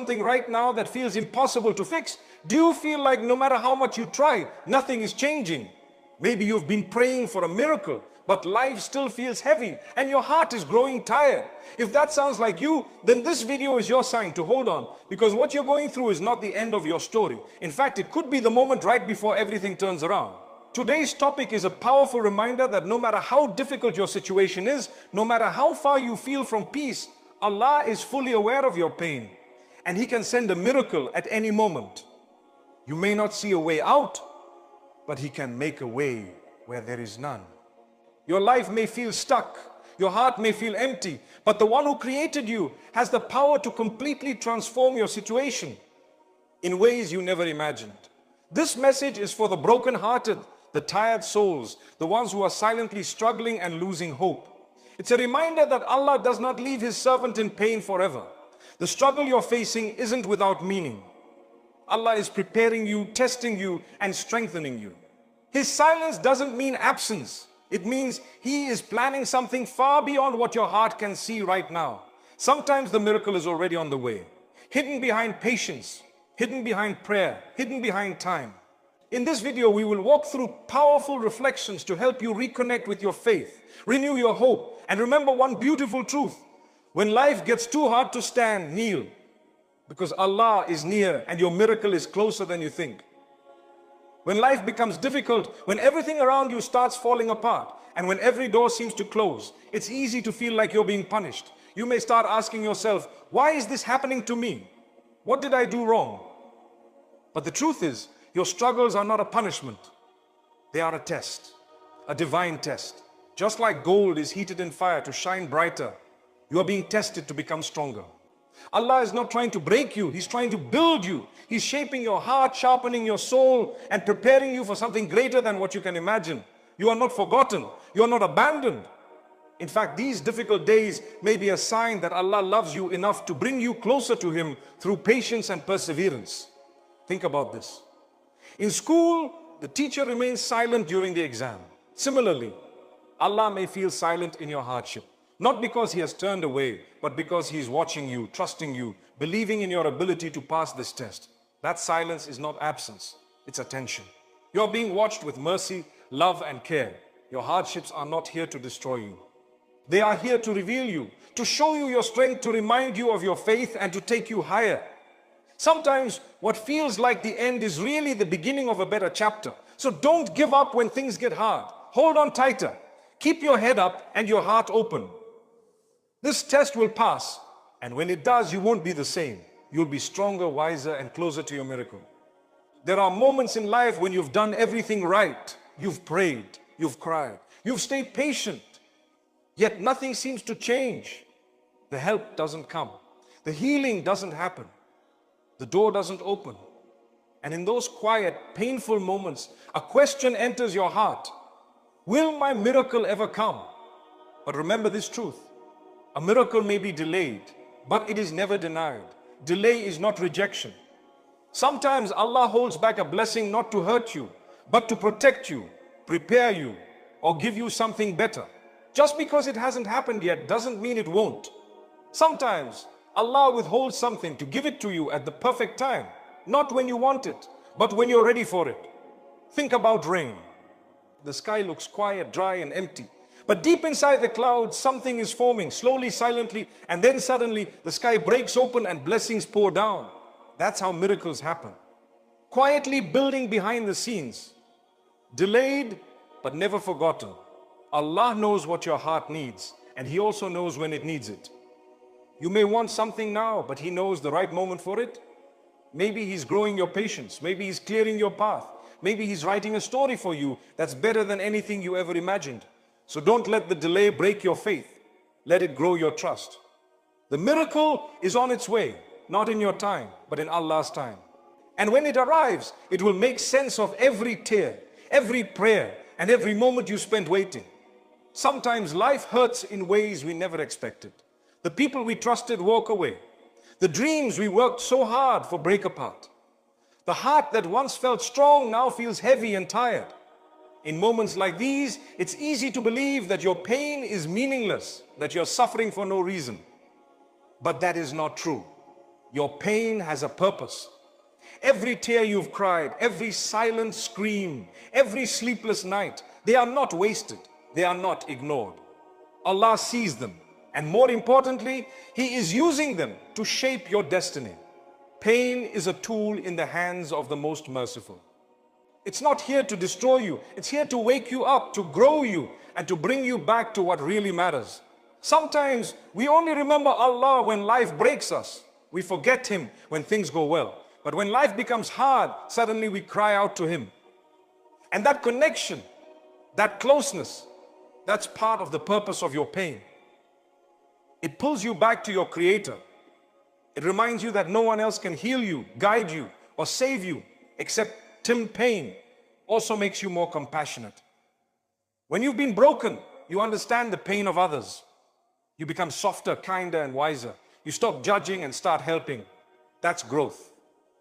something right now that feels impossible to fix? Do you feel like no matter how much you try, nothing is changing? Maybe you've been praying for a miracle, but life still feels heavy and your heart is growing tired. If that sounds like you, then this video is your sign to hold on, because what you're going through is not the end of your story. In fact, it could be the moment right before everything turns around. Today's topic is a powerful reminder that no matter how difficult your situation is, no matter how far you feel from peace, Allah is fully aware of your pain and He can send a miracle at any moment. You may not see a way out, but He can make a way where there is none. Your life may feel stuck, your heart may feel empty, but the one who created you has the power to completely transform your situation in ways you never imagined. This message is for the broken-hearted, the tired souls, the ones who are silently struggling and losing hope. It's a reminder that Allah does not leave His servant in pain forever. The struggle you're facing isn't without meaning. Allah is preparing you, testing you, and strengthening you. His silence doesn't mean absence. It means He is planning something far beyond what your heart can see right now. Sometimes the miracle is already on the way, hidden behind patience, hidden behind prayer, hidden behind time. In this video, we will walk through powerful reflections to help you reconnect with your faith, renew your hope, and remember one beautiful truth. When life gets too hard to stand, kneel, because Allah is near and your miracle is closer than you think. When life becomes difficult, when everything around you starts falling apart, and when every door seems to close, it's easy to feel like you're being punished. You may start asking yourself, why is this happening to me? What did I do wrong? But the truth is, your struggles are not a punishment. They are a test, a divine test. Just like gold is heated in fire to shine brighter, you are being tested to become stronger. Allah is not trying to break you, He's trying to build you. He's shaping your heart, sharpening your soul, and preparing you for something greater than what you can imagine. You are not forgotten, you are not abandoned. In fact, these difficult days may be a sign that Allah loves you enough to bring you closer to Him through patience and perseverance. Think about this. In school, the teacher remains silent during the exam. Similarly, Allah may feel silent in your hardship. Not because He has turned away, but because He is watching you, trusting you, believing in your ability to pass this test. That silence is not absence, it's attention. You're being watched with mercy, love, and care. Your hardships are not here to destroy you. They are here to reveal you, to show you your strength, to remind you of your faith, and to take you higher. Sometimes what feels like the end is really the beginning of a better chapter. So don't give up when things get hard. Hold on tighter. Keep your head up and your heart open. This test will pass, and when it does, you won't be the same. You'll be stronger, wiser, and closer to your miracle. There are moments in life when you've done everything right. You've prayed, you've cried, you've stayed patient, yet nothing seems to change. The help doesn't come. The healing doesn't happen. The door doesn't open. And in those quiet, painful moments, a question enters your heart. Will my miracle ever come? But remember this truth. A miracle may be delayed, but it is never denied. Delay is not rejection. Sometimes Allah holds back a blessing not to hurt you, but to protect you, prepare you, or give you something better. Just because it hasn't happened yet doesn't mean it won't. Sometimes Allah withholds something to give it to you at the perfect time, not when you want it, but when you're ready for it. Think about rain. The sky looks quiet, dry, and empty. But deep inside the clouds, something is forming, slowly, silently, and then suddenly the sky breaks open and blessings pour down. That's how miracles happen. Quietly building behind the scenes. Delayed, but never forgotten. Allah knows what your heart needs, and He also knows when it needs it. You may want something now, but He knows the right moment for it. Maybe He's growing your patience. Maybe He's clearing your path. Maybe He's writing a story for you that's better than anything you ever imagined. So don't let the delay break your faith. Let it grow your trust. The miracle is on its way, not in your time, but in Allah's time. And when it arrives, it will make sense of every tear, every prayer, and every moment you spent waiting. Sometimes life hurts in ways we never expected. The people we trusted walk away. The dreams we worked so hard for break apart. The heart that once felt strong now feels heavy and tired. In moments like these, it's easy to believe that your pain is meaningless, that you're suffering for no reason. But that is not true. Your pain has a purpose. Every tear you've cried, every silent scream, every sleepless night, they are not wasted. They are not ignored. Allah sees them. And more importantly, He is using them to shape your destiny. Pain is a tool in the hands of the most merciful. It's not here to destroy you. It's here to wake you up, to grow you, and to bring you back to what really matters. Sometimes we only remember Allah when life breaks us. We forget Him when things go well. But when life becomes hard, suddenly we cry out to Him. And that connection, that closeness, that's part of the purpose of your pain. It pulls you back to your Creator. It reminds you that no one else can heal you, guide you, or save you except Him. Pain also makes you more compassionate. When you've been broken, you understand the pain of others. You become softer, kinder, and wiser. You stop judging and start helping. That's growth.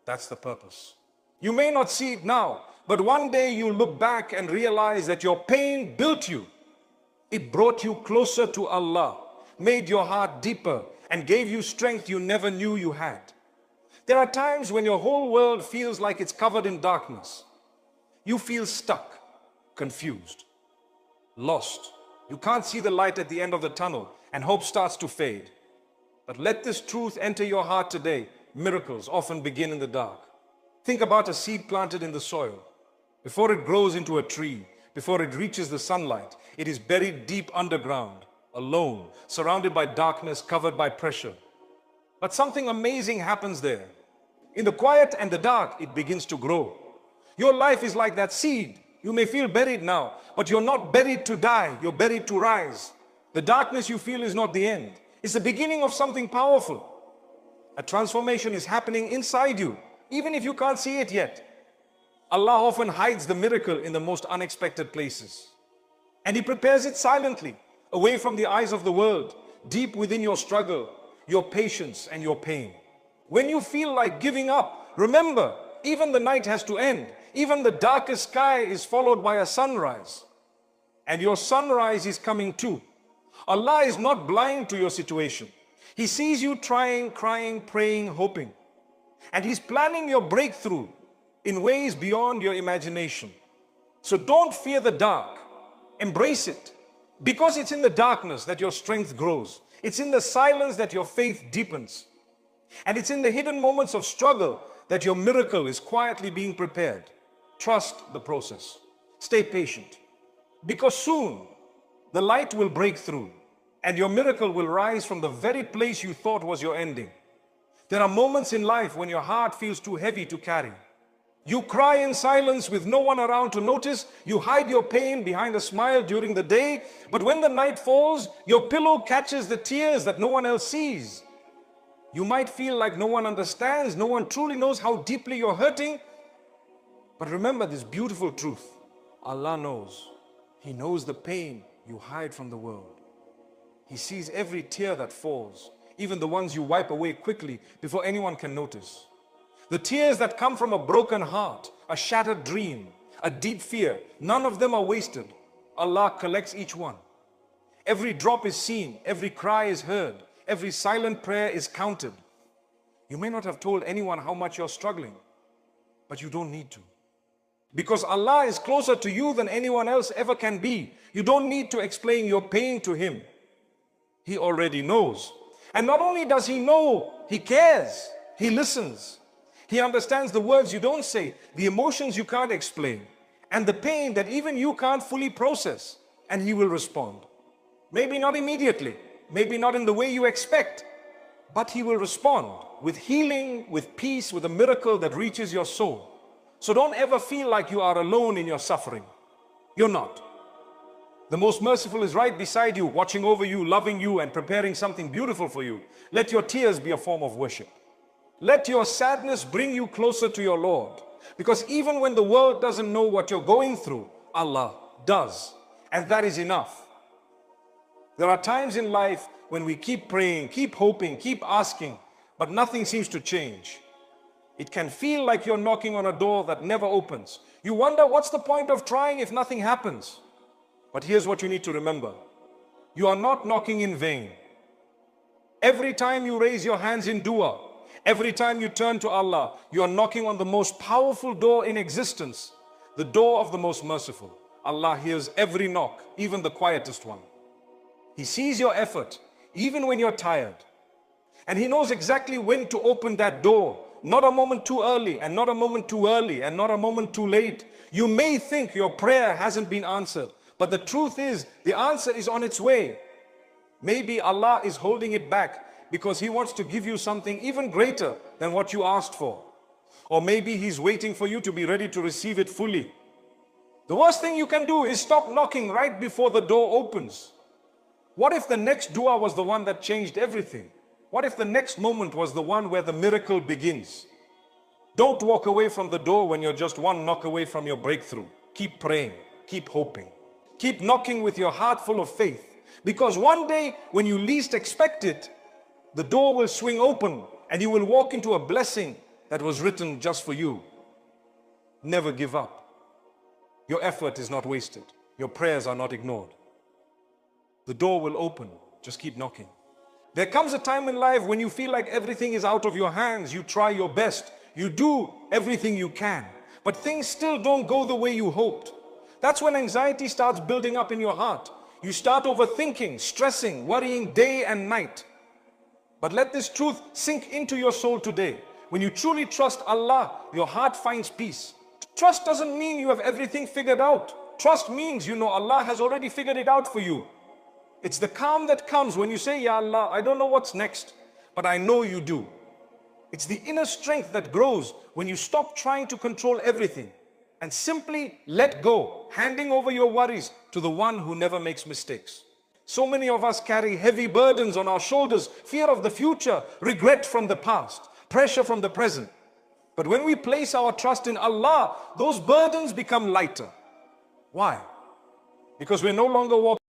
That's the purpose. You may not see it now, but one day you'll look back and realize that your pain built you. It brought you closer to Allah, made your heart deeper, and gave you strength you never knew you had. There are times when your whole world feels like it's covered in darkness. You feel stuck, confused, lost. You can't see the light at the end of the tunnel, and hope starts to fade. But let this truth enter your heart today. Miracles often begin in the dark. Think about a seed planted in the soil. Before it grows into a tree, before it reaches the sunlight, it is buried deep underground, alone, surrounded by darkness, covered by pressure. But something amazing happens there. In the quiet and the dark, it begins to grow. Your life is like that seed. You may feel buried now, but you're not buried to die. You're buried to rise. The darkness you feel is not the end. It's the beginning of something powerful. A transformation is happening inside you, even if you can't see it yet. Allah often hides the miracle in the most unexpected places. And He prepares it silently, away from the eyes of the world, deep within your struggle, your patience, and your pain. When you feel like giving up, remember, even the night has to end. Even the darkest sky is followed by a sunrise. And your sunrise is coming too. Allah is not blind to your situation. He sees you trying, crying, praying, hoping. And He's planning your breakthrough in ways beyond your imagination. So don't fear the dark. Embrace it. Because it's in the darkness that your strength grows. It's in the silence that your faith deepens. And it's in the hidden moments of struggle that your miracle is quietly being prepared. Trust the process. Stay patient. Because soon the light will break through and your miracle will rise from the very place you thought was your ending. There are moments in life when your heart feels too heavy to carry. You cry in silence with no one around to notice. You hide your pain behind a smile during the day. But when the night falls, your pillow catches the tears that no one else sees. You might feel like no one understands, no one truly knows how deeply you're hurting. But remember this beautiful truth. Allah knows. He knows the pain you hide from the world. He sees every tear that falls, even the ones you wipe away quickly before anyone can notice. The tears that come from a broken heart, a shattered dream, a deep fear, none of them are wasted. Allah collects each one. Every drop is seen, every cry is heard, every silent prayer is counted. You may not have told anyone how much you're struggling, but you don't need to. Because Allah is closer to you than anyone else ever can be. You don't need to explain your pain to Him. He already knows. And not only does He know, He cares. He listens. He understands the words you don't say, the emotions you can't explain, and the pain that even you can't fully process. And He will respond. Maybe not immediately, maybe not in the way you expect, but He will respond with healing, with peace, with a miracle that reaches your soul. So don't ever feel like you are alone in your suffering. You're not. The most merciful is right beside you, watching over you, loving you, and preparing something beautiful for you. Let your tears be a form of worship. Let your sadness bring you closer to your Lord. Because even when the world doesn't know what you're going through, Allah does. And that is enough. There are times in life when we keep praying, keep hoping, keep asking, but nothing seems to change. It can feel like you're knocking on a door that never opens. You wonder, what's the point of trying if nothing happens? But here's what you need to remember. You are not knocking in vain. Every time you raise your hands in dua, Every time you turn to Allah, you are knocking on the most powerful door in existence, the door of the most merciful. Allah hears every knock, even the quietest one. He sees your effort, even when you're tired. And He knows exactly when to open that door. Not a moment too early, and not a moment too early, and not a moment too late. You may think your prayer hasn't been answered, but the truth is, the answer is on its way. Maybe Allah is holding it back because He wants to give you something even greater than what you asked for. Or maybe He's waiting for you to be ready to receive it fully. The worst thing you can do is stop knocking right before the door opens. What if the next dua was the one that changed everything? What if the next moment was the one where the miracle begins? Don't walk away from the door when you're just one knock away from your breakthrough. Keep praying, keep hoping, keep knocking with your heart full of faith. Because one day, when you least expect it, the door will swing open and you will walk into a blessing that was written just for you. Never give up. Your effort is not wasted. Your prayers are not ignored. The door will open. Just keep knocking. There comes a time in life when you feel like everything is out of your hands. You try your best. You do everything you can. But things still don't go the way you hoped. That's when anxiety starts building up in your heart. You start overthinking, stressing, worrying day and night. But let this truth sink into your soul today. When you truly trust Allah, your heart finds peace. Trust doesn't mean you have everything figured out. Trust means you know Allah has already figured it out for you. It's the calm that comes when you say, Ya Allah, I don't know what's next, but I know you do. It's the inner strength that grows when you stop trying to control everything and simply let go, handing over your worries to the one who never makes mistakes. So many of us carry heavy burdens on our shoulders, fear of the future, regret from the past, pressure from the present. But when we place our trust in Allah, those burdens become lighter. Why? Because we're no longer walking